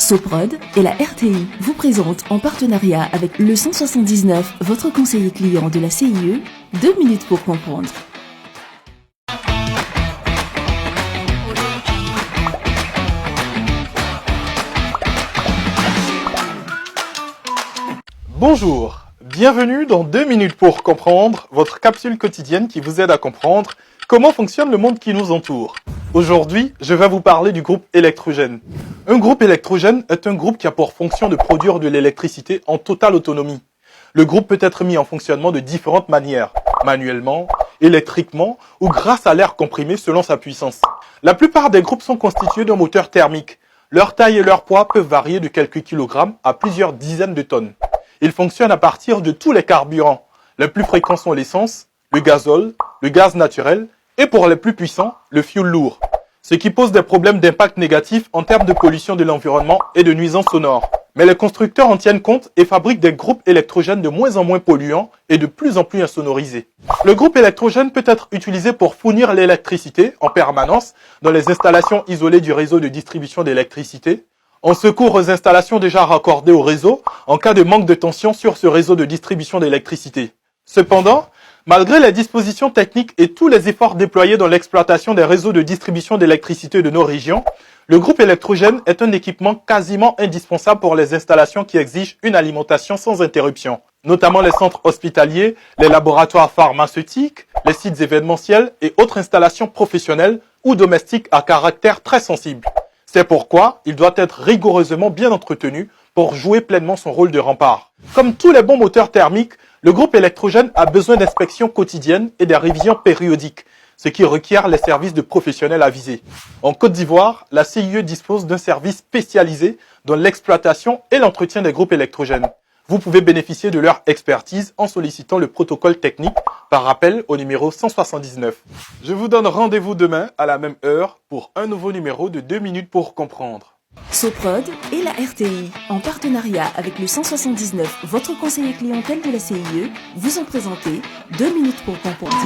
Soprod et la RTI vous présentent en partenariat avec le 179, votre conseiller client de la CIE, 2 minutes pour comprendre. Bonjour, bienvenue dans 2 minutes pour comprendre, votre capsule quotidienne qui vous aide à comprendre comment fonctionne le monde qui nous entoure. Aujourd'hui, je vais vous parler du groupe électrogène. Un groupe électrogène est un groupe qui a pour fonction de produire de l'électricité en totale autonomie. Le groupe peut être mis en fonctionnement de différentes manières, manuellement, électriquement ou grâce à l'air comprimé selon sa puissance. La plupart des groupes sont constitués d'un moteur thermique. Leur taille et leur poids peuvent varier de quelques kilogrammes à plusieurs dizaines de tonnes. Ils fonctionnent à partir de tous les carburants. Les plus fréquents sont l'essence, le gazole, le gaz naturel et pour les plus puissants, le fioul lourd. Ce qui pose des problèmes d'impact négatif en termes de pollution de l'environnement et de nuisances sonores. Mais les constructeurs en tiennent compte et fabriquent des groupes électrogènes de moins en moins polluants et de plus en plus insonorisés. Le groupe électrogène peut être utilisé pour fournir l'électricité en permanence dans les installations isolées du réseau de distribution d'électricité, en secours aux installations déjà raccordées au réseau en cas de manque de tension sur ce réseau de distribution d'électricité. Cependant, malgré les dispositions techniques et tous les efforts déployés dans l'exploitation des réseaux de distribution d'électricité de nos régions, le groupe électrogène est un équipement quasiment indispensable pour les installations qui exigent une alimentation sans interruption, notamment les centres hospitaliers, les laboratoires pharmaceutiques, les sites événementiels et autres installations professionnelles ou domestiques à caractère très sensible. C'est pourquoi il doit être rigoureusement bien entretenu pour jouer pleinement son rôle de rempart. Comme tous les bons moteurs thermiques, le groupe électrogène a besoin d'inspections quotidiennes et de révisions périodiques, ce qui requiert les services de professionnels avisés. En Côte d'Ivoire, la CIE dispose d'un service spécialisé dans l'exploitation et l'entretien des groupes électrogènes. Vous pouvez bénéficier de leur expertise en sollicitant le protocole technique par appel au numéro 179. Je vous donne rendez-vous demain à la même heure pour un nouveau numéro de 2 minutes pour comprendre. Soprod et la RTI, en partenariat avec le 179, votre conseiller clientèle de la CIE, vous ont présenté 2 minutes pour comprendre.